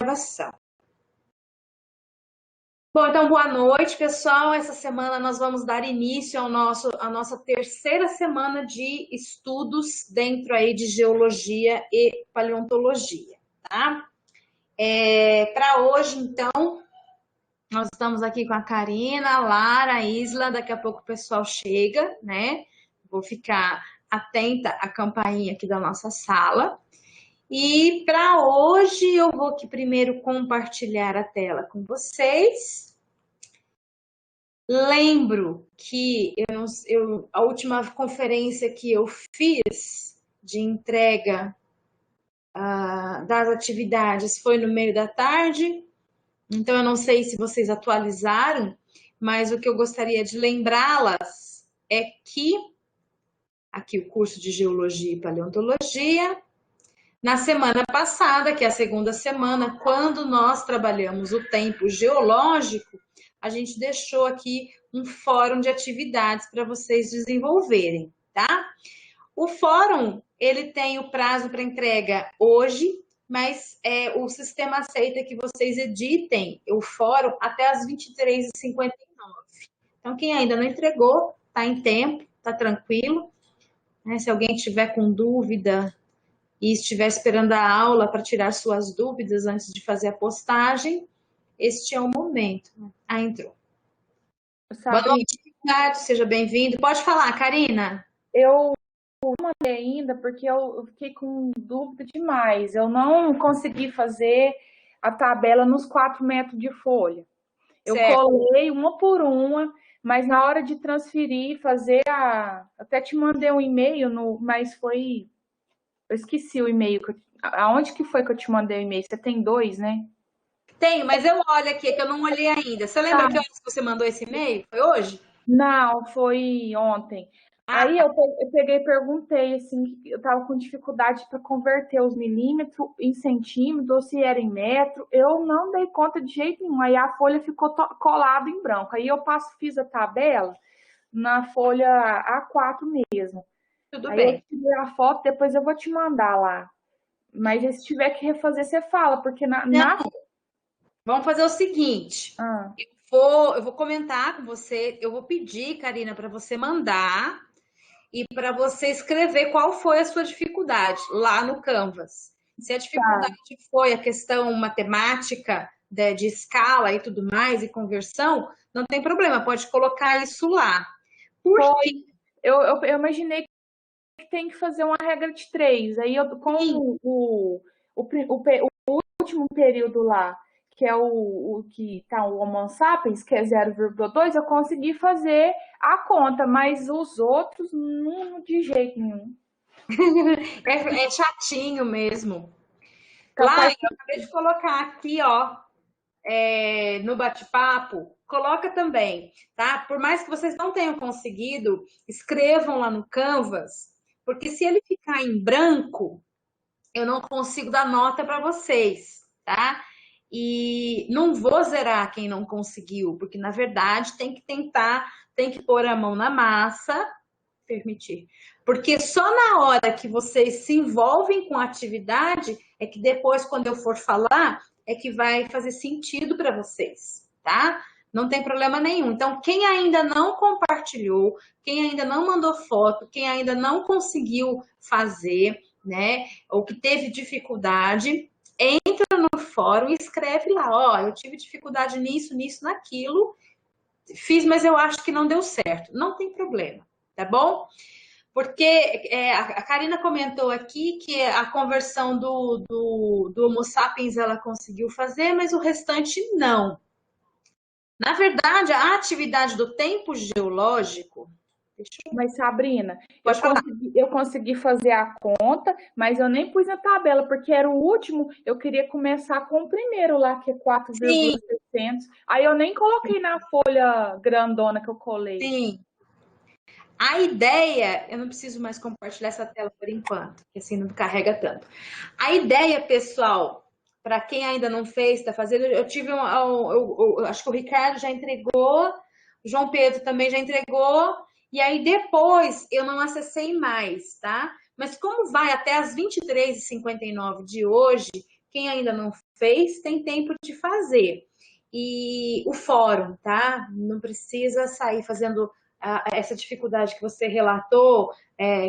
gravação. Bom, então boa noite, pessoal. Essa semana nós vamos dar início à nossa terceira semana de estudos dentro aí de geologia e paleontologia, tá? Para hoje, então, nós estamos aqui com a Karina, a Lara, a Isla, daqui a pouco o pessoal chega, né? Vou ficar atenta à campainha aqui da nossa sala. E para hoje eu vou aqui primeiro compartilhar a tela com vocês. Lembro que a última conferência que eu fiz de entrega das atividades foi no meio da tarde, então eu não sei se vocês atualizaram, mas o que eu gostaria de lembrá-las é que aqui o curso de Geologia e Paleontologia, na semana passada, que é a segunda semana, quando nós trabalhamos o tempo geológico, a gente deixou aqui um fórum de atividades para vocês desenvolverem, tá? O fórum, ele tem o prazo para entrega hoje, mas o sistema aceita que vocês editem o fórum até as 23h59. Então, quem ainda não entregou, está em tempo, está tranquilo, né? Se alguém tiver com dúvida e estiver esperando a aula para tirar suas dúvidas antes de fazer a postagem, este é o momento. Entrou. Boa noite, Ricardo, seja bem-vindo. Pode falar, Karina. Eu não mandei ainda porque eu fiquei com dúvida demais. Eu não consegui fazer a tabela nos 4 metros de folha. Eu colei uma por uma, mas na hora de transferir, fazer até te mandei um e-mail, mas foi... Eu esqueci o e-mail. Aonde que foi que eu te mandei o e-mail? Você tem 2, né? Tenho, mas eu olho aqui, que eu não olhei ainda. Você lembra que horas que você mandou esse e-mail? Foi hoje? Não, foi ontem. Aí eu peguei e perguntei, assim, eu tava com dificuldade para converter os milímetros em centímetros, ou se era em metro. Eu não dei conta de jeito nenhum. Aí a folha ficou colada em branco. Aí eu fiz a tabela na folha A4 mesmo. Tudo aí bem. Eu tirei a foto, depois eu vou te mandar lá. Mas se tiver que refazer, você fala, porque Vamos fazer o seguinte. Eu vou comentar com você, eu vou pedir, Karina, para você mandar e para você escrever qual foi a sua dificuldade lá no Canvas. Se a dificuldade foi a questão matemática, de escala e tudo mais, e conversão, não tem problema, pode colocar isso lá. Eu imaginei que tem que fazer uma regra de 3. Aí, com o último período lá, que é o que tá o Homo sapiens, que é 0,2, eu consegui fazer a conta, mas os outros não de jeito nenhum. É chatinho mesmo. Lá, eu acabei de colocar aqui, ó, no bate-papo, coloca também, tá? Por mais que vocês não tenham conseguido, escrevam lá no Canvas, porque se ele ficar em branco, eu não consigo dar nota para vocês, tá? E não vou zerar quem não conseguiu, porque na verdade tem que tentar, tem que pôr a mão na massa, permitir. Porque só na hora que vocês se envolvem com a atividade é que depois, quando eu for falar, é que vai fazer sentido para vocês, tá? Não tem problema nenhum. Então, quem ainda não compartilhou, quem ainda não mandou foto, quem ainda não conseguiu fazer, né, ou que teve dificuldade, entra no fórum e escreve lá, ó, eu tive dificuldade nisso, nisso, naquilo, fiz, mas eu acho que não deu certo. Não tem problema, tá bom? Porque a Karina comentou aqui que a conversão do Homo sapiens ela conseguiu fazer, mas o restante não. Na verdade, a atividade do tempo geológico... Mas, Sabrina, eu consegui fazer a conta, mas eu nem pus na tabela, porque era o último, eu queria começar com o primeiro lá, que é 4,600. Aí eu nem coloquei na folha grandona que eu colei. Sim. A ideia, eu não preciso mais compartilhar essa tela por enquanto, porque assim não carrega tanto. A ideia, pessoal, para quem ainda não fez, está fazendo, eu tive acho que o Ricardo já entregou, o João Pedro também já entregou, e aí depois eu não acessei mais, tá? Mas como vai até as 23h59 de hoje, quem ainda não fez, tem tempo de fazer. E o fórum, tá? Não precisa sair fazendo essa dificuldade que você relatou,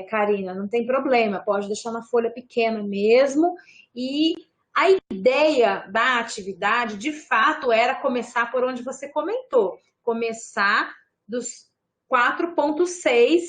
Karina, não tem problema, pode deixar na folha pequena mesmo. E a ideia da atividade, de fato, era começar por onde você comentou, começar dos 4,6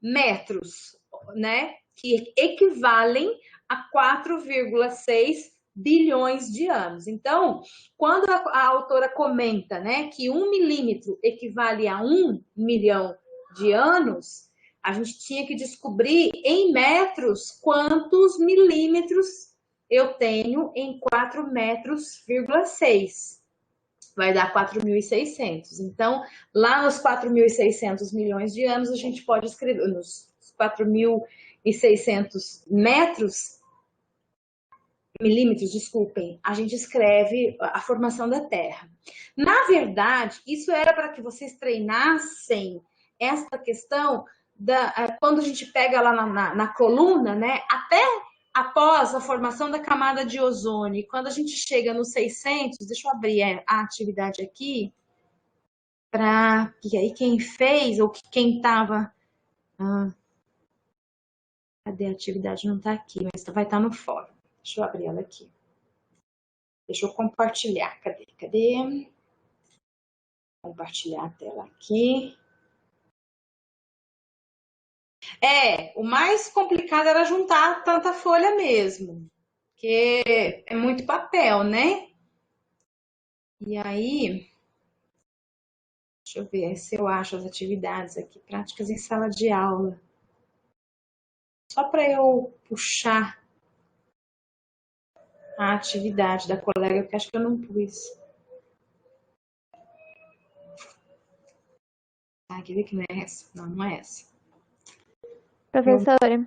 metros, né? Que equivalem a 4,6 bilhões de anos. Então, quando a autora comenta, né, que 1 milímetro equivale a 1 milhão de anos, a gente tinha que descobrir em metros quantos milímetros eu tenho em 4 metros,6. Vai dar 4.600. Então, lá nos 4.600 milhões de anos, a gente pode escrever, nos 4.600 milímetros, desculpem, a gente escreve a formação da Terra. Na verdade, isso era para que vocês treinassem essa questão quando a gente pega lá na coluna, né? Até após a formação da camada de ozônio, quando a gente chega nos 600, deixa eu abrir a atividade aqui, para que aí quem fez, ou quem estava... cadê a atividade? Não está aqui, mas vai estar no fórum. Deixa eu abrir ela aqui. Deixa eu compartilhar. Cadê? Compartilhar a tela aqui. O mais complicado era juntar tanta folha mesmo, porque é muito papel, né? E aí, deixa eu ver se eu acho as atividades aqui, práticas em sala de aula. Só para eu puxar a atividade da colega, porque acho que eu não pus. Quer ver que não é essa? Não, não é essa. Professora.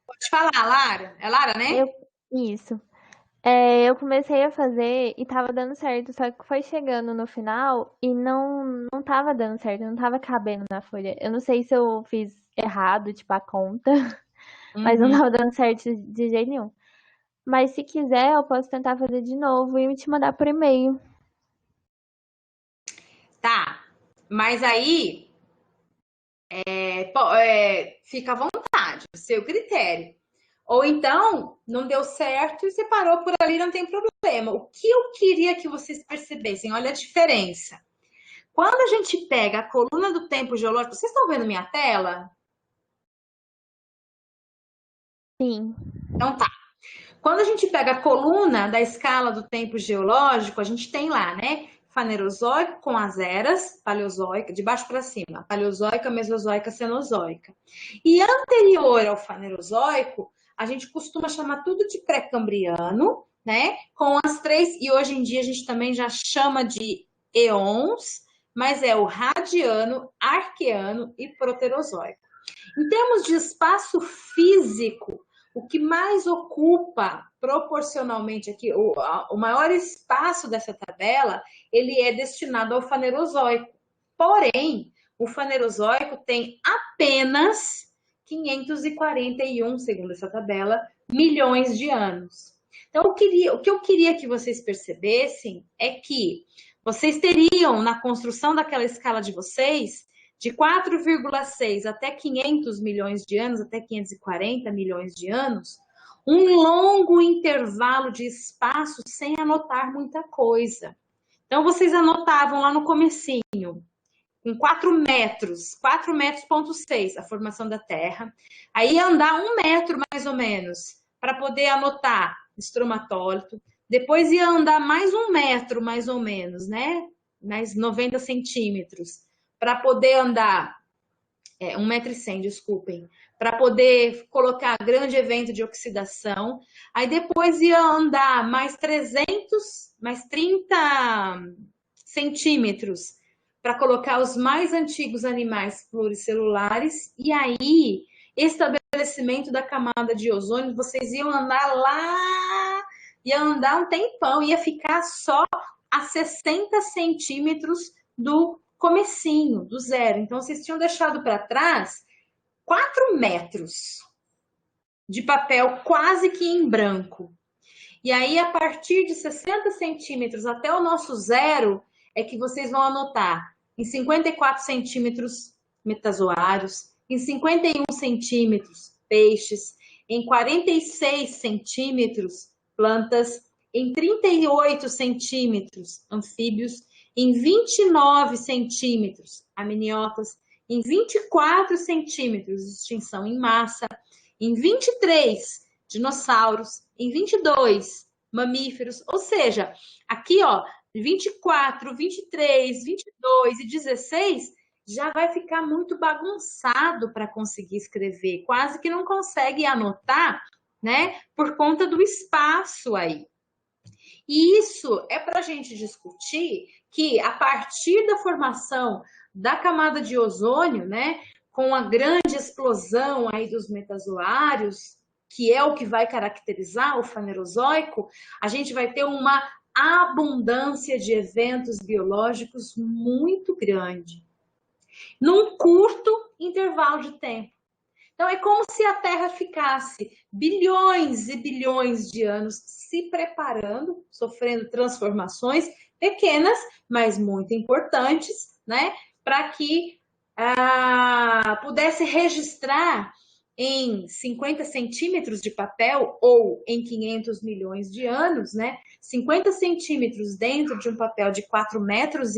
Pode falar, Lara. É Lara, né? Isso. Eu comecei a fazer e tava dando certo, só que foi chegando no final e não tava dando certo, não tava cabendo na folha. Eu não sei se eu fiz errado, tipo, a conta, mas não tava dando certo de jeito nenhum. Mas se quiser, eu posso tentar fazer de novo e te mandar por e-mail. Tá, mas aí fica à vontade, seu critério. Ou então, não deu certo e você parou por ali, não tem problema. O que eu queria que vocês percebessem, olha a diferença. Quando a gente pega a coluna do tempo geológico, vocês estão vendo minha tela? Sim. Então tá. Quando a gente pega a coluna da escala do tempo geológico, a gente tem lá, né? Fanerozoico com as eras, paleozoica, de baixo para cima, paleozoica, mesozoica, cenozoica. E anterior ao fanerozoico, a gente costuma chamar tudo de pré-cambriano, né? Com as três, e hoje em dia a gente também já chama de eons, mas é o radiano, arqueano e proterozoico. Em termos de espaço físico, o que mais ocupa proporcionalmente aqui, o maior espaço dessa tabela, ele é destinado ao fanerozoico. Porém, o fanerozoico tem apenas 541, segundo essa tabela, milhões de anos. Então, o que eu queria que vocês percebessem é que vocês teriam, na construção daquela escala de vocês, de 4,6 até 500 milhões de anos, até 540 milhões de anos, um longo intervalo de espaço sem anotar muita coisa. Então, vocês anotavam lá no comecinho, com 4 metros, 4 metros,6 a formação da Terra. Aí ia andar 1 metro, mais ou menos, para poder anotar estromatólito. Depois ia andar mais 1 metro, mais ou menos, né? Mais 90 centímetros para poder andar, 1,1 m, desculpem, para poder colocar grande evento de oxidação. Aí depois ia andar mais 30 centímetros para colocar os mais antigos animais pluricelulares. E aí, estabelecimento da camada de ozônio, vocês iam andar lá, ia andar um tempão, ia ficar só a 60 centímetros do comecinho, do zero. Então, vocês tinham deixado para trás 4 metros de papel quase que em branco. E aí, a partir de 60 centímetros até o nosso zero, é que vocês vão anotar em 54 centímetros metazoários, em 51 centímetros peixes, em 46 centímetros plantas, em 38 centímetros anfíbios, em 29 centímetros amniotas, em 24 centímetros extinção em massa, em 23 dinossauros, em 22 mamíferos, ou seja, aqui ó, 24, 23, 22 e 16 já vai ficar muito bagunçado para conseguir escrever, quase que não consegue anotar, né, por conta do espaço aí. E isso é para a gente discutir que a partir da formação da camada de ozônio, né, com a grande explosão aí dos metazoários, que é o que vai caracterizar o Fanerozoico, a gente vai ter uma abundância de eventos biológicos muito grande, num curto intervalo de tempo. Então, é como se a Terra ficasse bilhões e bilhões de anos se preparando, sofrendo transformações pequenas, mas muito importantes, né? Para que pudesse registrar em 50 centímetros de papel ou em 500 milhões de anos, né? 50 centímetros dentro de um papel de 4,5 metros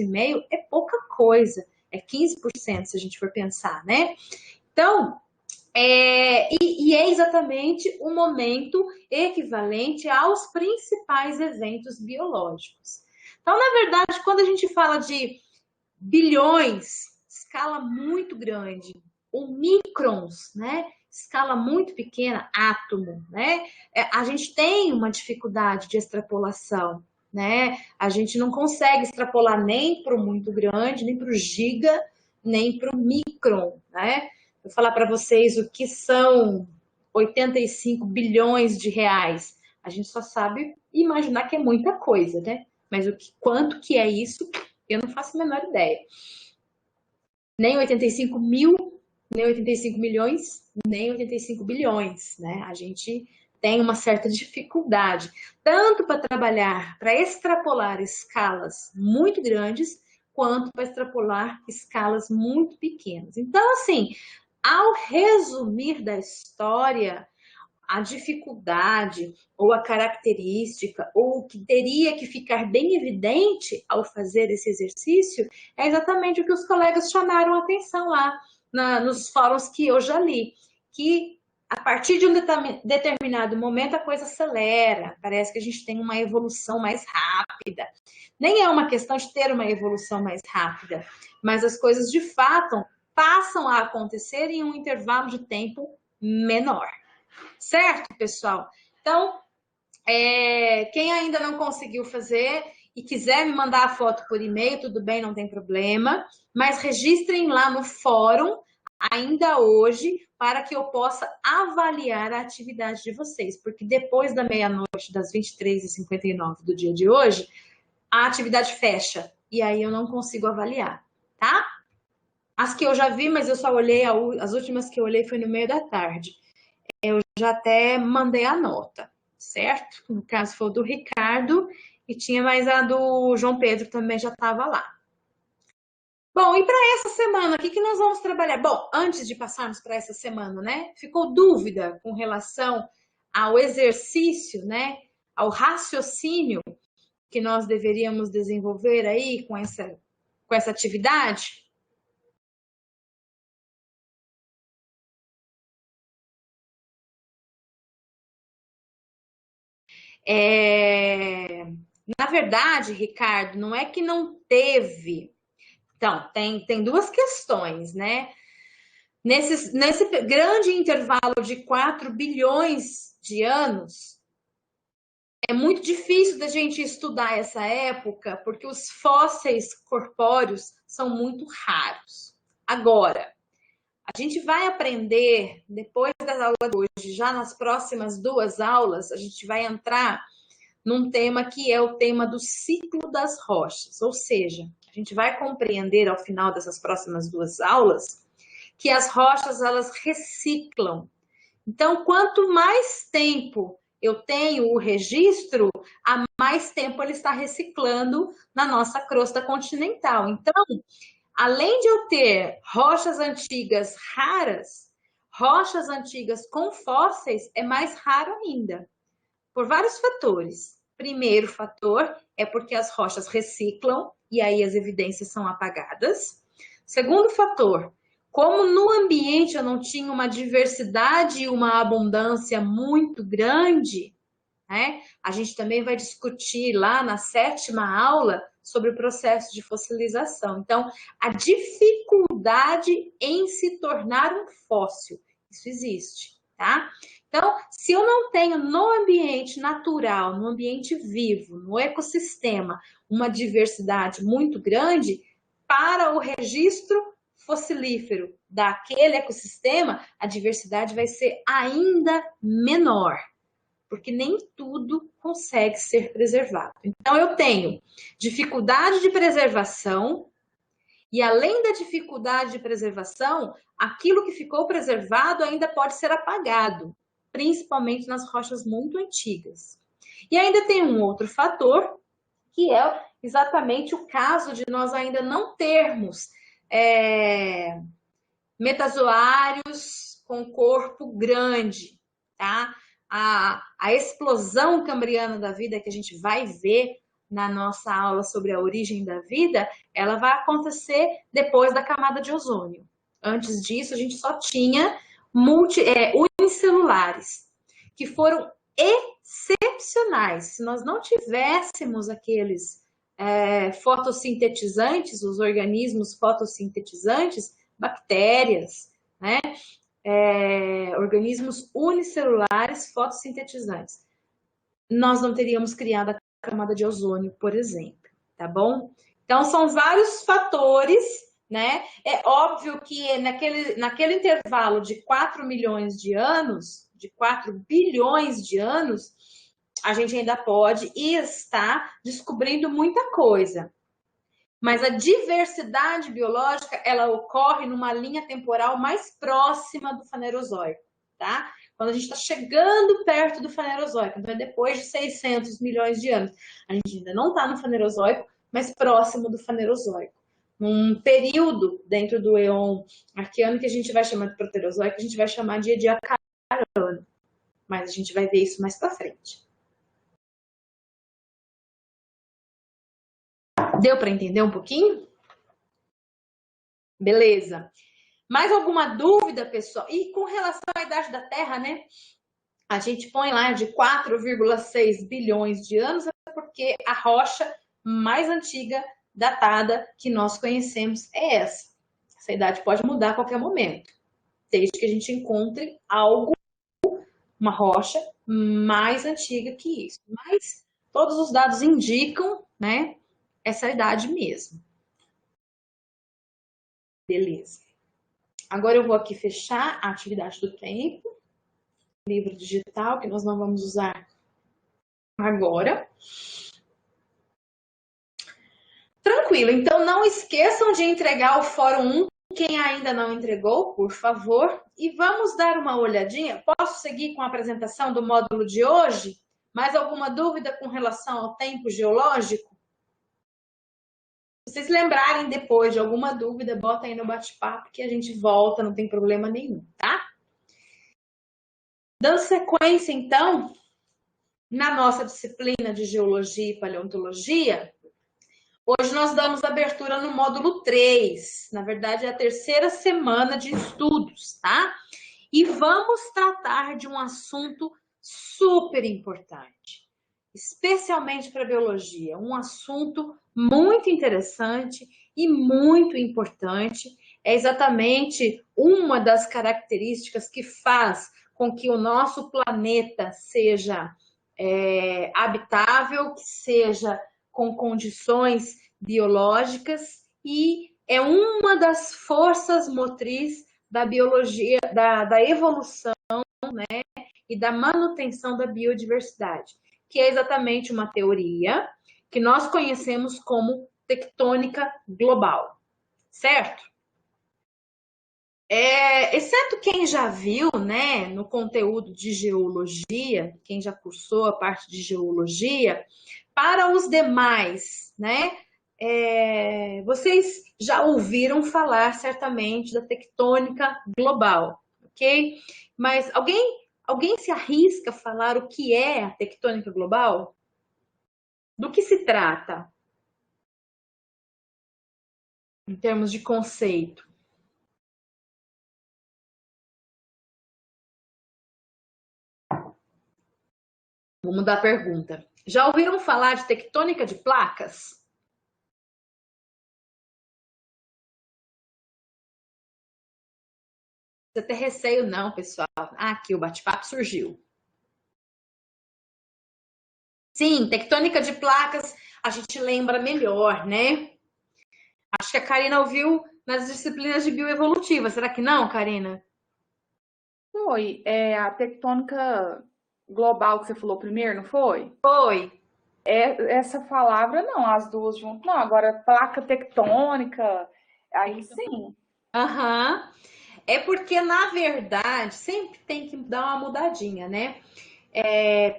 é pouca coisa, é 15% se a gente for pensar, né? Então, é exatamente o momento equivalente aos principais eventos biológicos. Então, na verdade, quando a gente fala de bilhões, escala muito grande, ou microns, né? Escala muito pequena, átomo, né? A gente tem uma dificuldade de extrapolação, né? A gente não consegue extrapolar nem para o muito grande, nem para o giga, nem para o micron, né? Vou falar para vocês o que são 85 bilhões de reais. A gente só sabe imaginar que é muita coisa, né? Mas quanto que é isso, eu não faço a menor ideia. Nem 85 mil, nem 85 milhões, nem 85 bilhões, né? A gente tem uma certa dificuldade, tanto para trabalhar, para extrapolar escalas muito grandes, quanto para extrapolar escalas muito pequenas. Então, assim, ao resumir da história, a dificuldade ou a característica ou o que teria que ficar bem evidente ao fazer esse exercício é exatamente o que os colegas chamaram a atenção lá nos fóruns que eu já li, que a partir de um determinado momento a coisa acelera, parece que a gente tem uma evolução mais rápida. Nem é uma questão de ter uma evolução mais rápida, mas as coisas de fato passam a acontecer em um intervalo de tempo menor. Certo, pessoal? Então, quem ainda não conseguiu fazer e quiser me mandar a foto por e-mail, tudo bem, não tem problema, mas registrem lá no fórum ainda hoje para que eu possa avaliar a atividade de vocês, porque depois da meia-noite, das 23h59 do dia de hoje, a atividade fecha e aí eu não consigo avaliar, tá? As que eu já vi, mas eu só olhei, as últimas que eu olhei foi no meio da tarde. Eu já até mandei a nota, certo? No caso foi do Ricardo e tinha mais a do João Pedro também já estava lá. Bom, e para essa semana, o que nós vamos trabalhar? Bom, antes de passarmos para essa semana, né? Ficou dúvida com relação ao exercício, né? Ao raciocínio que nós deveríamos desenvolver aí com essa atividade? Na verdade, Ricardo, não é que não teve. Então, tem duas questões, né? Nesse grande intervalo de 4 bilhões de anos, é muito difícil da gente estudar essa época, porque os fósseis corpóreos são muito raros. Agora, a gente vai aprender, depois das aulas de hoje, já nas próximas 2 aulas, a gente vai entrar num tema que é o tema do ciclo das rochas, ou seja, a gente vai compreender ao final dessas próximas 2 aulas que as rochas elas reciclam. Então, quanto mais tempo eu tenho o registro, há mais tempo ele está reciclando na nossa crosta continental. Então, além de eu ter rochas antigas raras, rochas antigas com fósseis é mais raro ainda, por vários fatores. Primeiro fator é porque as rochas reciclam e aí as evidências são apagadas. Segundo fator, como no ambiente eu não tinha uma diversidade e uma abundância muito grande, né? A gente também vai discutir lá na 7ª aula sobre o processo de fossilização. Então, a dificuldade em se tornar um fóssil, isso existe, tá? Então, se eu não tenho no ambiente natural, no ambiente vivo, no ecossistema, uma diversidade muito grande, para o registro fossilífero daquele ecossistema, a diversidade vai ser ainda menor, porque nem tudo consegue ser preservado. Então, eu tenho dificuldade de preservação, e além da dificuldade de preservação, aquilo que ficou preservado ainda pode ser apagado, principalmente nas rochas muito antigas. E ainda tem um outro fator, que é exatamente o caso de nós ainda não termos metazoários com corpo grande, tá? A explosão cambriana da vida que a gente vai ver na nossa aula sobre a origem da vida, ela vai acontecer depois da camada de ozônio. Antes disso, a gente só tinha unicelulares, que foram excepcionais. Se nós não tivéssemos aqueles fotossintetizantes, os organismos fotossintetizantes, bactérias, né? Organismos unicelulares fotossintetizantes, nós não teríamos criado a camada de ozônio, por exemplo, tá bom? Então, são vários fatores, né? É óbvio que naquele intervalo de 4 milhões de anos, de 4 bilhões de anos, a gente ainda pode e está descobrindo muita coisa. Mas a diversidade biológica, ela ocorre numa linha temporal mais próxima do Fanerozoico, tá? Quando a gente está chegando perto do Fanerozoico, então é depois de 600 milhões de anos. A gente ainda não está no Fanerozoico, mas próximo do Fanerozoico. Num período dentro do Eon Arqueano que a gente vai chamar de Proterozoico, a gente vai chamar de Ediacarano. Mas a gente vai ver isso mais para frente. Deu para entender um pouquinho? Beleza. Mais alguma dúvida, pessoal? E com relação à idade da Terra, né? A gente põe lá de 4,6 bilhões de anos, porque a rocha mais antiga datada que nós conhecemos é essa. Essa idade pode mudar a qualquer momento, desde que a gente encontre algo, uma rocha mais antiga que isso. Mas todos os dados indicam, né, essa idade mesmo. Beleza. Agora eu vou aqui fechar a atividade do tempo, livro digital, que nós não vamos usar agora. Tranquilo, então não esqueçam de entregar o Fórum 1, quem ainda não entregou, por favor. E vamos dar uma olhadinha. Posso seguir com a apresentação do módulo de hoje? Mais alguma dúvida com relação ao tempo geológico? Se vocês lembrarem depois de alguma dúvida, bota aí no bate-papo que a gente volta, não tem problema nenhum, tá? Dando sequência, então, na nossa disciplina de Geologia e Paleontologia, hoje nós damos abertura no módulo 3, na verdade é a 3ª semana de estudos, tá? E vamos tratar de um assunto super importante, especialmente para a biologia, um assunto muito interessante e muito importante, é exatamente uma das características que faz com que o nosso planeta seja habitável, que seja com condições biológicas e é uma das forças motrizes da biologia, da evolução, né, e da manutenção da biodiversidade, que é exatamente uma teoria que nós conhecemos como tectônica global, certo? Exceto quem já viu, né, no conteúdo de geologia, quem já cursou a parte de geologia, para os demais, né, vocês já ouviram falar certamente da tectônica global, ok? Mas alguém se arrisca a falar o que é a tectônica global? Do que se trata em termos de conceito? Vou mudar a pergunta. Já ouviram falar de tectônica de placas? Você tem receio? Não, pessoal. Aqui o bate-papo surgiu. Sim, tectônica de placas a gente lembra melhor, né? Acho que a Karina ouviu nas disciplinas de bioevolutiva. Será que não, Karina? Foi. A tectônica global que você falou primeiro, não foi? Foi. Essa palavra não, as duas juntas não. Agora, placa tectônica, aí sim. Aham. É porque, na verdade, sempre tem que dar uma mudadinha, né?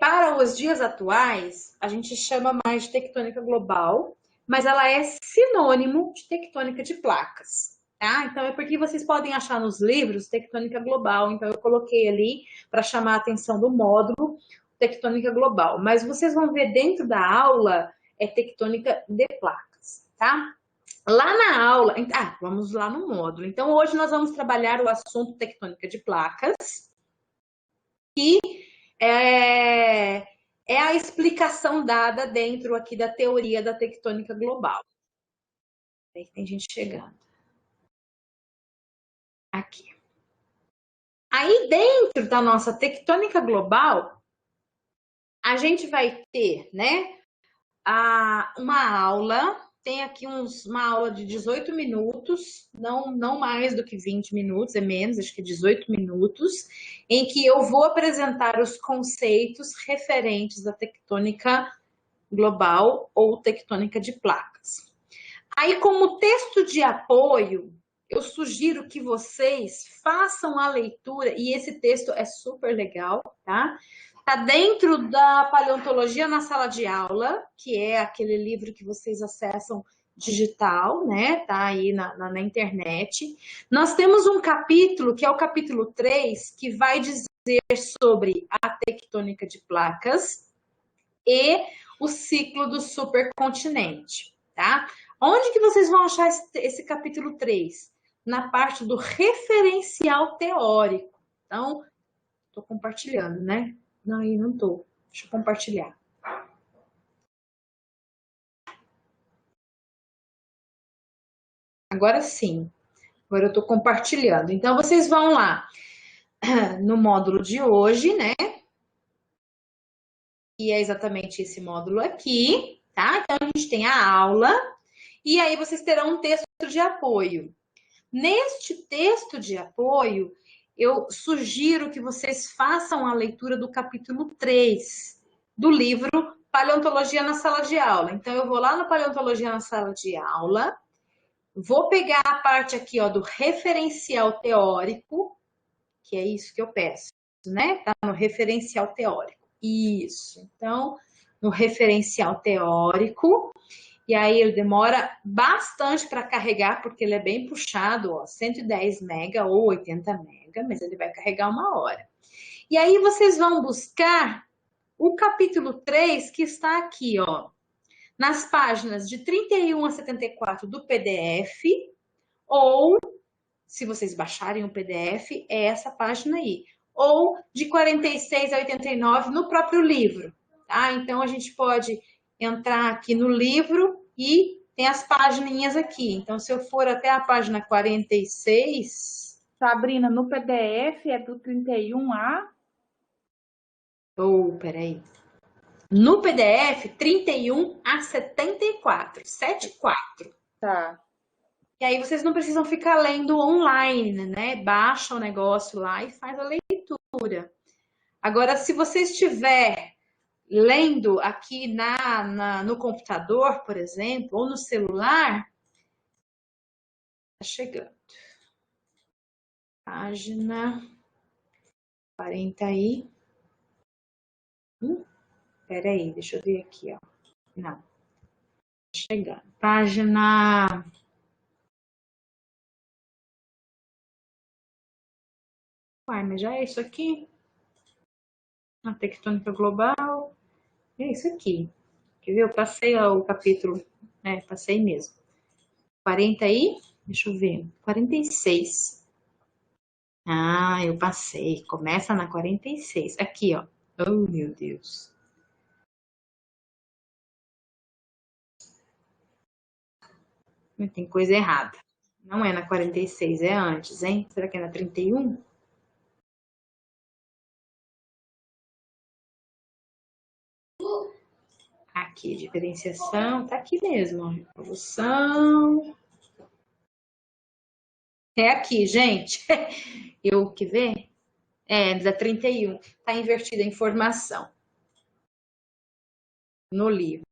Para os dias atuais, a gente chama mais de tectônica global, mas ela é sinônimo de tectônica de placas, tá? Então é porque vocês podem achar nos livros tectônica global, então eu coloquei ali para chamar a atenção do módulo tectônica global, mas vocês vão ver dentro da aula tectônica de placas, tá? Lá na aula, vamos lá no módulo. Então hoje nós vamos trabalhar o assunto tectônica de placas, que é, é a explicação dada dentro aqui da teoria da tectônica global. Tem gente chegando. Aqui. Aí dentro da nossa tectônica global, a gente vai ter, né, uma aula, tem aqui uma aula de 18 minutos, não mais do que 20 minutos, é menos, acho que 18 minutos, em que eu vou apresentar os conceitos referentes da tectônica global ou tectônica de placas. Aí, como texto de apoio, eu sugiro que vocês façam a leitura, e esse texto é super legal, tá? Tá dentro da Paleontologia na Sala de Aula, que é aquele livro que vocês acessam digital, né? Tá aí na internet. Nós temos um capítulo, que é o capítulo 3, que vai dizer sobre a tectônica de placas e o ciclo do supercontinente, tá? Onde que vocês vão achar esse capítulo 3? Na parte do referencial teórico. Então, estou compartilhando, né? Não, aí não estou. Deixa eu compartilhar. Agora sim. Agora eu estou compartilhando. Então, vocês vão lá no módulo de hoje, né? E é exatamente esse módulo aqui, tá? Então, a gente tem a aula. E aí, vocês terão um texto de apoio. Neste texto de apoio, eu sugiro que vocês façam a leitura do capítulo 3 do livro Paleontologia na Sala de Aula. Então, eu vou lá no Paleontologia na Sala de Aula, vou pegar a parte aqui ó, do referencial teórico, que é isso que eu peço, né? Tá no referencial teórico. Isso. Então, no referencial teórico, e aí ele demora bastante para carregar, porque ele é bem puxado, ó, 110 mega ou 80 mega, mas ele vai carregar 1 hora. E aí vocês vão buscar o capítulo 3, que está aqui, ó, nas páginas de 31 a 74 do PDF, ou, se vocês baixarem o PDF, é essa página aí, ou de 46 a 89 no próprio livro, tá? Então a gente pode entrar aqui no livro e tem as pagininhas aqui. Então, se eu for até a página 46... Sabrina, no PDF é do 31A? Peraí. No PDF, 31 a 74. 74. Tá. E aí vocês não precisam ficar lendo online, né? Baixa o negócio lá e faz a leitura. Agora, se você estiver lendo aqui no computador, por exemplo, ou no celular, tá chegando. Página 40 aí. Espera aí, deixa eu ver aqui, ó. Não. Chegando. Página... Uai, mas já é isso aqui? A tectônica global. É isso aqui. Quer ver? Eu passei o capítulo. Passei mesmo. 40 aí? Deixa eu ver. 46. Ah, eu passei. Começa na 46. Aqui, ó. Oh, meu Deus. Tem coisa errada. Não é na 46, é antes, hein? Será que é na 31? Aqui, diferenciação. Tá aqui mesmo, ó. Evolução. É aqui, gente. Eu que ver? É, da 31. Tá invertida a informação. No livro.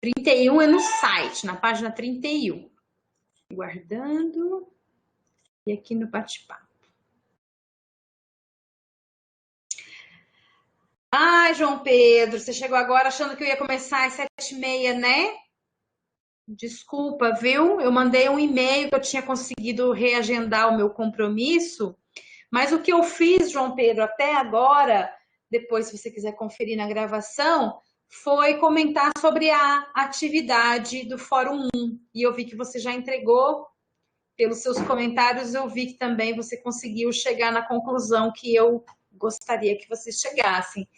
31 é no site, na página 31. Guardando. E aqui no bate-papo. Ai, João Pedro, você chegou agora achando que eu ia começar às 7h30, né? Desculpa, viu? Eu mandei um e-mail que eu tinha conseguido reagendar o meu compromisso, mas o que eu fiz, João Pedro, até agora, depois se você quiser conferir na gravação, foi comentar sobre a atividade do Fórum 1. E eu vi que você já entregou, pelos seus comentários, eu vi que também você conseguiu chegar na conclusão que eu gostaria que vocês chegassem.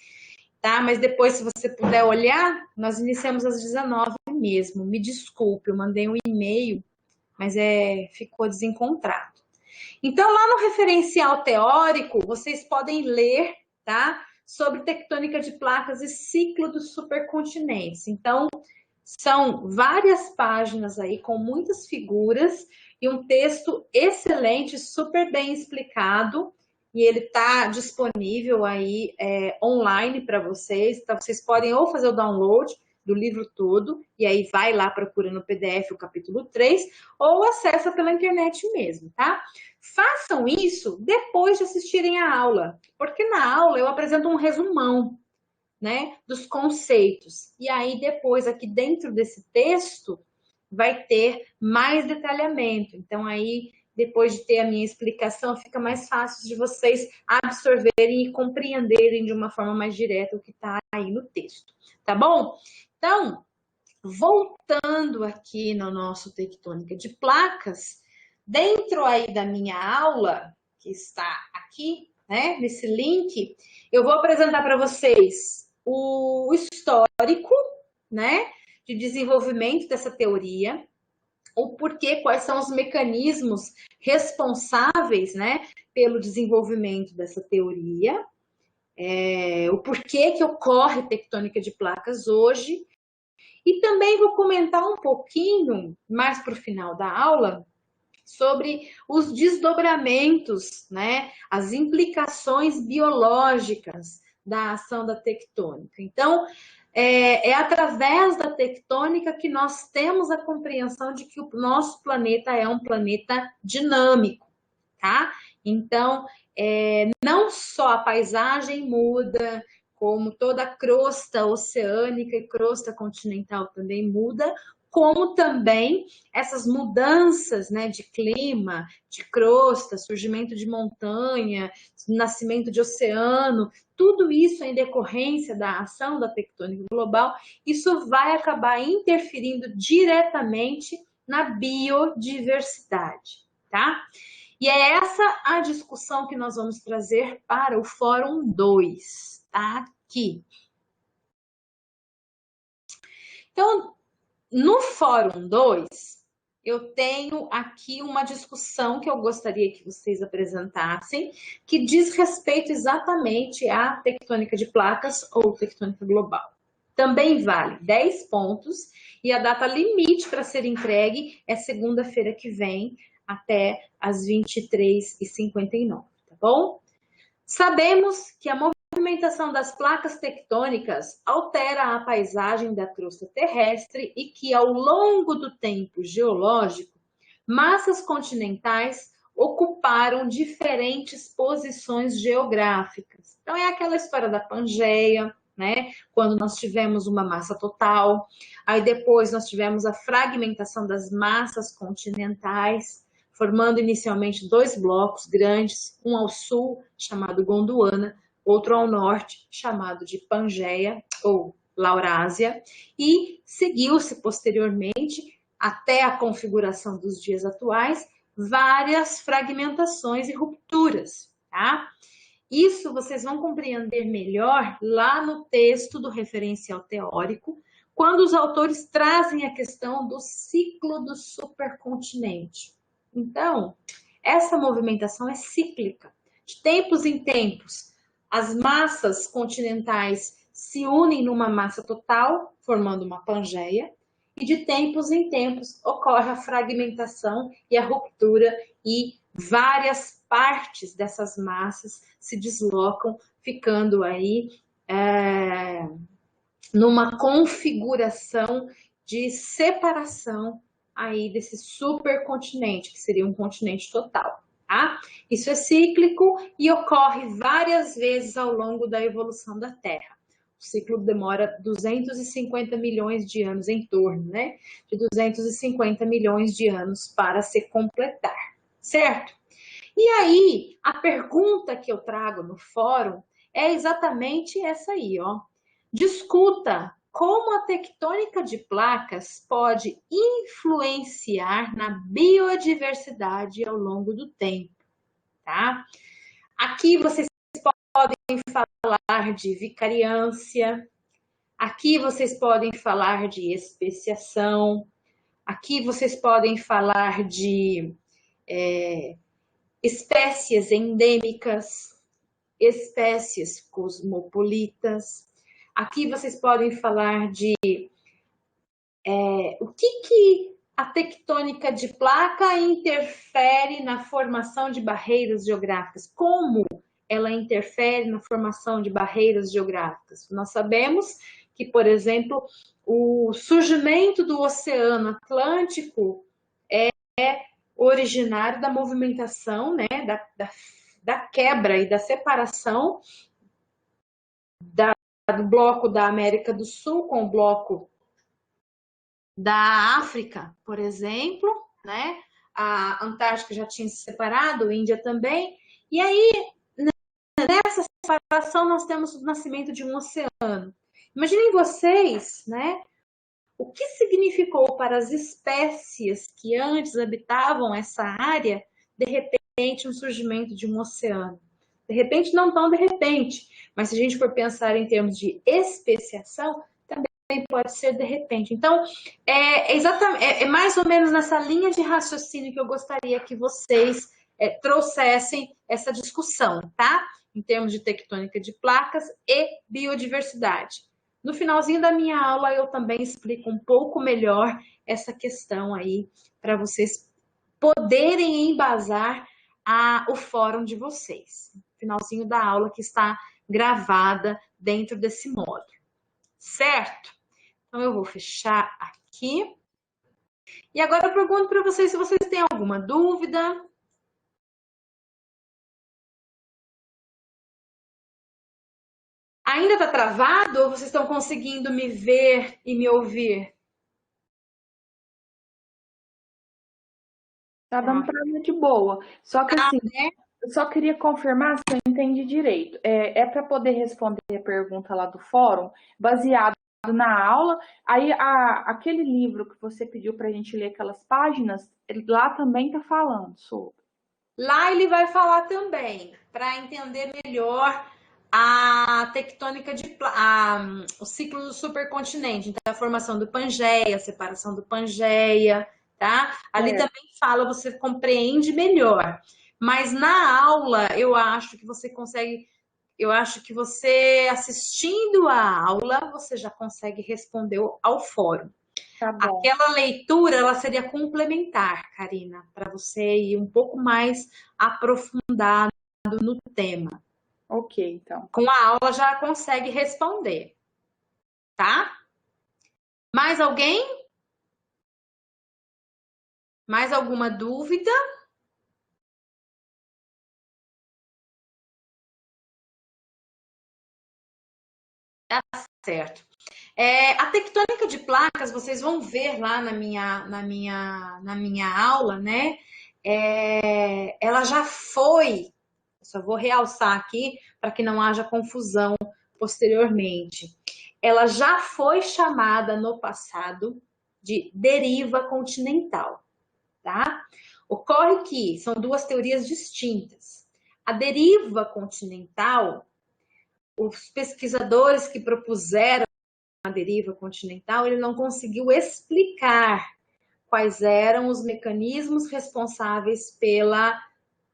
Tá? Mas depois, se você puder olhar, nós iniciamos às 19h mesmo. Me desculpe, eu mandei um e-mail, mas ficou desencontrado. Então, lá no referencial teórico, vocês podem ler, tá? Sobre tectônica de placas e ciclo dos supercontinentes. Então, são várias páginas aí com muitas figuras e um texto excelente, super bem explicado. E ele está disponível aí online para vocês. Então, vocês podem ou fazer o download do livro todo, e aí vai lá, procura no PDF o capítulo 3, ou acessa pela internet mesmo, tá? Façam isso depois de assistirem a aula, porque na aula eu apresento um resumão, né, dos conceitos. E aí depois, aqui dentro desse texto, vai ter mais detalhamento. Então, aí, depois de ter a minha explicação, fica mais fácil de vocês absorverem e compreenderem de uma forma mais direta o que está aí no texto. Tá bom? Então, voltando aqui no nosso tectônica de placas, dentro aí da minha aula, que está aqui, né, nesse link, eu vou apresentar para vocês o histórico, né, de desenvolvimento dessa teoria, o porquê, quais são os mecanismos responsáveis, né, pelo desenvolvimento dessa teoria, o porquê que ocorre tectônica de placas hoje, e também vou comentar um pouquinho, mais para o final da aula, sobre os desdobramentos, né, as implicações biológicas da ação da tectônica. Então, é através da tectônica que nós temos a compreensão de que o nosso planeta é um planeta dinâmico, tá? Então, não só a paisagem muda, como toda a crosta oceânica e crosta continental também muda, como também essas mudanças, né, de clima, de crosta, surgimento de montanha, nascimento de oceano, tudo isso em decorrência da ação da tectônica global, isso vai acabar interferindo diretamente na biodiversidade, tá? E é essa a discussão que nós vamos trazer para o Fórum 2, tá? Aqui. Então, no Fórum 2, eu tenho aqui uma discussão que eu gostaria que vocês apresentassem, que diz respeito exatamente à tectônica de placas ou tectônica global. Também vale 10 pontos e a data limite para ser entregue é segunda-feira que vem, até às 23h59, tá bom? Sabemos que a movimentação das placas tectônicas altera a paisagem da crosta terrestre e que, ao longo do tempo geológico, massas continentais ocuparam diferentes posições geográficas. Então, é aquela história da Pangeia, né? Quando nós tivemos uma massa total, aí depois nós tivemos a fragmentação das massas continentais, formando inicialmente dois blocos grandes, um ao sul, chamado Gondwana, outro ao norte, chamado de Pangeia, ou Laurásia, e seguiu-se posteriormente, até a configuração dos dias atuais, várias fragmentações e rupturas, tá? Isso vocês vão compreender melhor lá no texto do referencial teórico, quando os autores trazem a questão do ciclo do supercontinente. Então, essa movimentação é cíclica. De tempos em tempos, as massas continentais se unem numa massa total, formando uma Pangeia, e de tempos em tempos ocorre a fragmentação e a ruptura e várias partes dessas massas se deslocam, ficando aí numa configuração de separação aí desse supercontinente, que seria um continente total, tá? Isso é cíclico e ocorre várias vezes ao longo da evolução da Terra. O ciclo demora 250 milhões de anos em torno, né? De 250 milhões de anos para se completar, certo? E aí, a pergunta que eu trago no fórum é exatamente essa aí, ó. Discuta como a tectônica de placas pode influenciar na biodiversidade ao longo do tempo, tá? Aqui vocês podem falar de vicariância, aqui vocês podem falar de especiação, aqui vocês podem falar de espécies endêmicas, espécies cosmopolitas. Aqui vocês podem falar de o que a tectônica de placa interfere na formação de barreiras geográficas, como ela interfere na formação de barreiras geográficas. Nós sabemos que, por exemplo, o surgimento do Oceano Atlântico é originário da movimentação, né, da quebra e da separação do bloco da América do Sul com o bloco da África, por exemplo, né? A Antártica já tinha se separado, a Índia também, e aí nessa separação nós temos o nascimento de um oceano. Imaginem vocês, né? O que significou para as espécies que antes habitavam essa área, de repente, um surgimento de um oceano? De repente, não tão de repente, mas se a gente for pensar em termos de especiação, também pode ser de repente. Então, é mais ou menos nessa linha de raciocínio que eu gostaria que vocês trouxessem essa discussão, tá? Em termos de tectônica de placas e biodiversidade. No finalzinho da minha aula, eu também explico um pouco melhor essa questão aí, para vocês poderem embasar o fórum de vocês. Finalzinho da aula que está gravada dentro desse módulo. Certo? Então, eu vou fechar aqui. E agora eu pergunto para vocês se vocês têm alguma dúvida. Ainda está travado ou vocês estão conseguindo me ver e me ouvir? Tá dando pra ver de boa. Só que assim, eu só queria confirmar se eu entendi direito. É para poder responder a pergunta lá do fórum, baseado na aula. Aí aquele livro que você pediu para a gente ler aquelas páginas, lá também tá falando sobre. Lá ele vai falar também, para entender melhor a tectônica o ciclo do supercontinente, então a formação do Pangeia, a separação do Pangeia, tá? Ali também fala, você compreende melhor. Mas na aula, eu acho que você assistindo a aula, você já consegue responder ao fórum. Tá bom. Aquela leitura, ela seria complementar, Karina, para você ir um pouco mais aprofundado no tema. Ok, então. Com a aula já consegue responder, tá? Mais alguém? Mais alguma dúvida? Certo. A tectônica de placas, vocês vão ver lá na minha aula, né? Ela já foi, só vou realçar aqui para que não haja confusão posteriormente. Ela já foi chamada no passado de deriva continental, tá? Ocorre que são duas teorias distintas. A deriva continental, os pesquisadores que propuseram a deriva continental, ele não conseguiu explicar quais eram os mecanismos responsáveis pela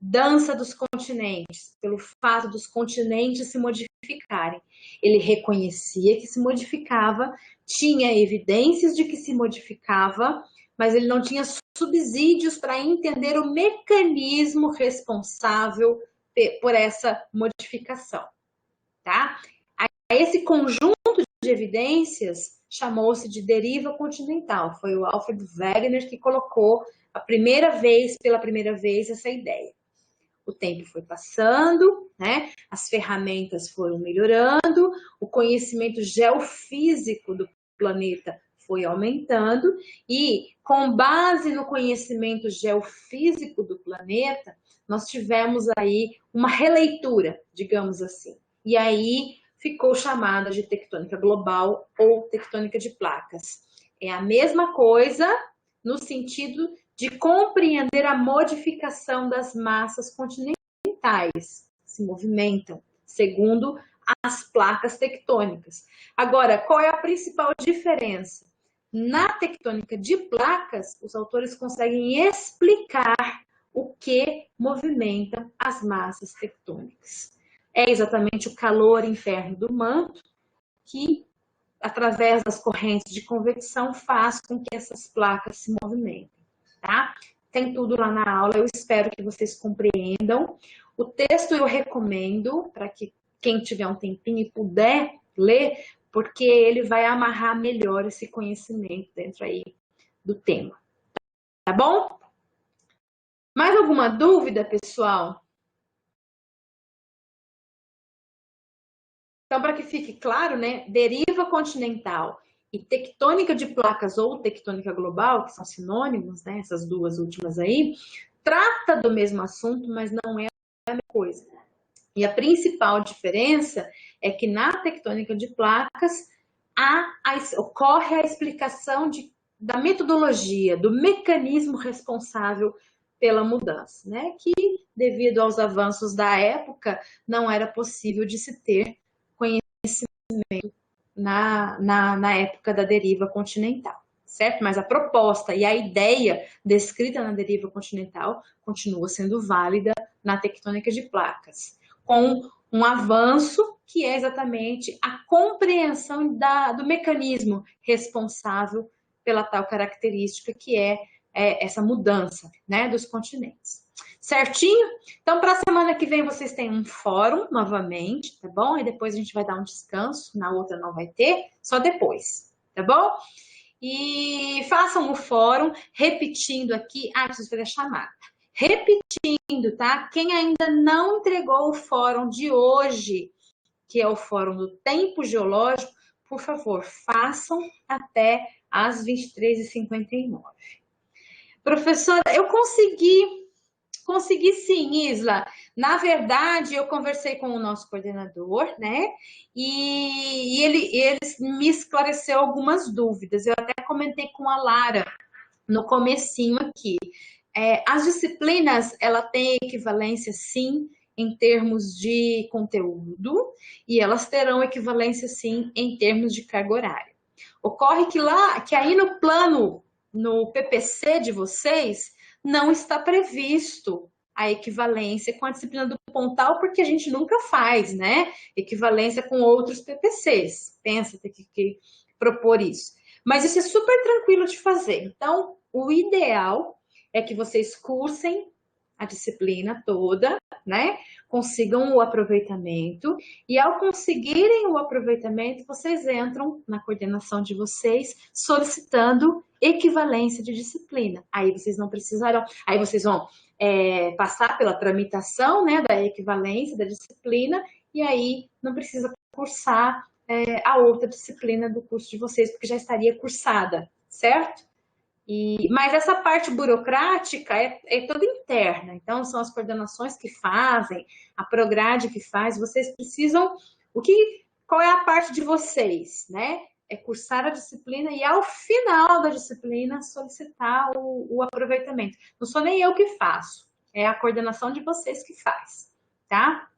dança dos continentes, pelo fato dos continentes se modificarem. Ele reconhecia que se modificava, tinha evidências de que se modificava, mas ele não tinha subsídios para entender o mecanismo responsável por essa modificação, tá? Esse conjunto de evidências chamou-se de deriva continental. Foi o Alfred Wegener que colocou pela primeira vez, essa ideia. O tempo foi passando, né? As ferramentas foram melhorando, o conhecimento geofísico do planeta foi aumentando e, com base no conhecimento geofísico do planeta, nós tivemos aí uma releitura, digamos assim. E aí ficou chamada de tectônica global ou tectônica de placas. É a mesma coisa no sentido de compreender a modificação das massas continentais que se movimentam segundo as placas tectônicas. Agora, qual é a principal diferença? Na tectônica de placas, os autores conseguem explicar o que movimenta as massas tectônicas. É exatamente o calor interno do manto que, através das correntes de convecção, faz com que essas placas se movimentem, tá? Tem tudo lá na aula, eu espero que vocês compreendam. O texto eu recomendo para que quem tiver um tempinho e puder ler, porque ele vai amarrar melhor esse conhecimento dentro aí do tema. Tá bom? Mais alguma dúvida, pessoal? Então, para que fique claro, né, deriva continental e tectônica de placas ou tectônica global, que são sinônimos, né, essas duas últimas aí, trata do mesmo assunto, mas não é a mesma coisa. E a principal diferença é que na tectônica de placas ocorre a explicação da metodologia, do mecanismo responsável pela mudança, né, que devido aos avanços da época não era possível de se ter conhecimento na época da deriva continental, certo? Mas a proposta e a ideia descrita na deriva continental continua sendo válida na tectônica de placas, com um avanço que é exatamente a compreensão do mecanismo responsável pela tal característica que é essa mudança, né, dos continentes. Certinho? Então, para a semana que vem, vocês têm um fórum novamente, tá bom? E depois a gente vai dar um descanso, na outra não vai ter, só depois, tá bom? E façam o fórum, repetindo aqui. Preciso fazer a chamada. Repetindo, tá? Quem ainda não entregou o fórum de hoje, que é o fórum do tempo geológico, por favor, façam até às 23h59. Professora, eu consegui sim, Isla. Na verdade, eu conversei com o nosso coordenador, né? E ele me esclareceu algumas dúvidas. Eu até comentei com a Lara no comecinho aqui. As disciplinas, ela tem equivalência, sim, em termos de conteúdo, e elas terão equivalência, sim, em termos de carga horária. Ocorre que aí no plano, no PPC de vocês, não está previsto a equivalência com a disciplina do Pontal, porque a gente nunca faz, né? Equivalência com outros PPCs. Pensa, tem que propor isso. Mas isso é super tranquilo de fazer. Então, o ideal é que vocês cursem a disciplina toda, né? Consigam o aproveitamento. E ao conseguirem o aproveitamento, vocês entram na coordenação de vocês solicitando equivalência de disciplina. Aí vocês não precisarão, aí vocês vão passar pela tramitação, né, da equivalência da disciplina, e aí não precisa cursar a outra disciplina do curso de vocês, porque já estaria cursada, certo? Mas essa parte burocrática é toda interna, então são as coordenações que fazem, a Prograde que faz, vocês precisam, qual é a parte de vocês, né? É cursar a disciplina e ao final da disciplina solicitar o aproveitamento. Não sou nem eu que faço, é a coordenação de vocês que faz, tá?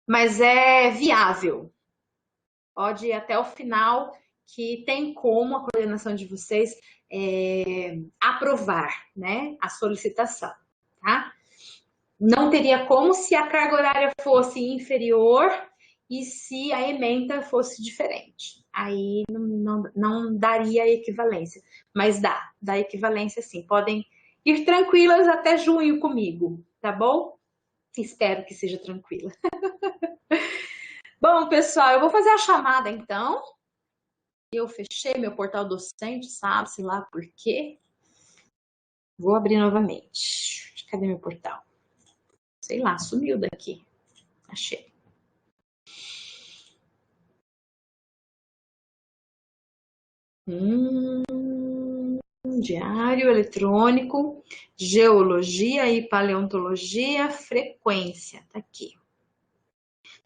Mas é viável, pode ir até o final, que tem como a coordenação de vocês aprovar, né, a solicitação, tá? Não teria como se a carga horária fosse inferior e se a ementa fosse diferente. Aí não daria equivalência, mas dá equivalência sim. Podem ir tranquilas até junho comigo, tá bom? Espero que seja tranquila. Bom, pessoal, eu vou fazer a chamada então. Eu fechei meu portal docente, sabe-se lá por quê. Vou abrir novamente. Cadê meu portal? Sei lá, sumiu daqui. Achei. Diário eletrônico, geologia e paleontologia, frequência. Tá aqui.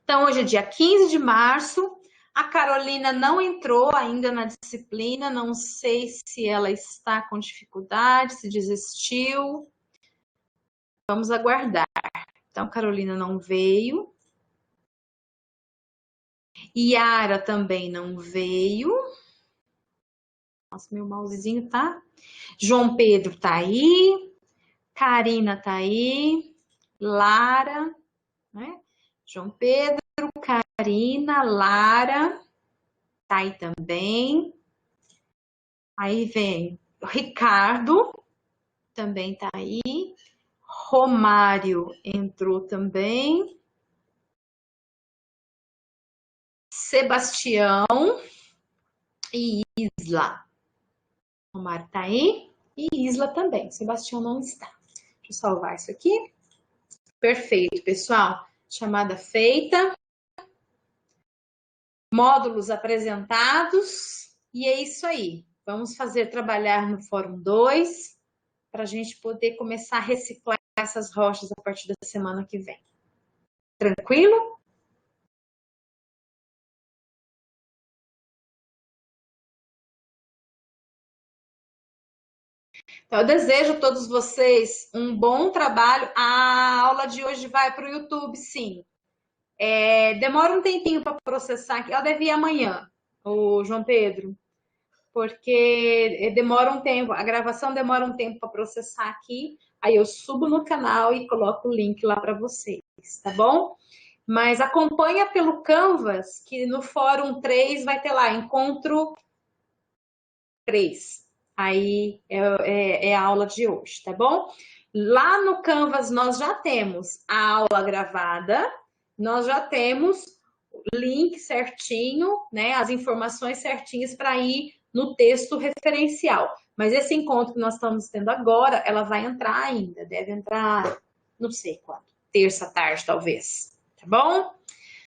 Então, hoje é dia 15 de março. A Carolina não entrou ainda na disciplina, não sei se ela está com dificuldade, se desistiu. Vamos aguardar. Então, Carolina não veio. Yara também não veio. Nossa, meu mousezinho tá. João Pedro tá aí. Karina tá aí. Lara, né? João Pedro, Karina, Lara, tá aí também. Aí vem o Ricardo, também tá aí. Romário entrou também. Sebastião e Isla. Romário tá aí. E Isla também. Sebastião não está. Deixa eu salvar isso aqui. Perfeito, pessoal. Chamada feita. Módulos apresentados. E é isso aí. Vamos trabalhar no Fórum 2 para a gente poder começar a reciclar essas rochas a partir da semana que vem. Tranquilo? Então, eu desejo a todos vocês um bom trabalho. A aula de hoje vai para o YouTube, sim. Demora um tempinho para processar aqui. Ela deve ir amanhã, o João Pedro, porque demora um tempo, a gravação demora um tempo para processar aqui. Aí eu subo no canal e coloco o link lá para vocês, tá bom? Mas acompanha pelo Canvas, que no Fórum 3 vai ter lá, Encontro 3. Aí é a aula de hoje, tá bom? Lá no Canvas nós já temos a aula gravada, nós já temos o link certinho, né? As informações certinhas para ir no texto referencial. Mas esse encontro que nós estamos tendo agora, ela vai entrar ainda, deve entrar, não sei quando, terça tarde talvez, tá bom?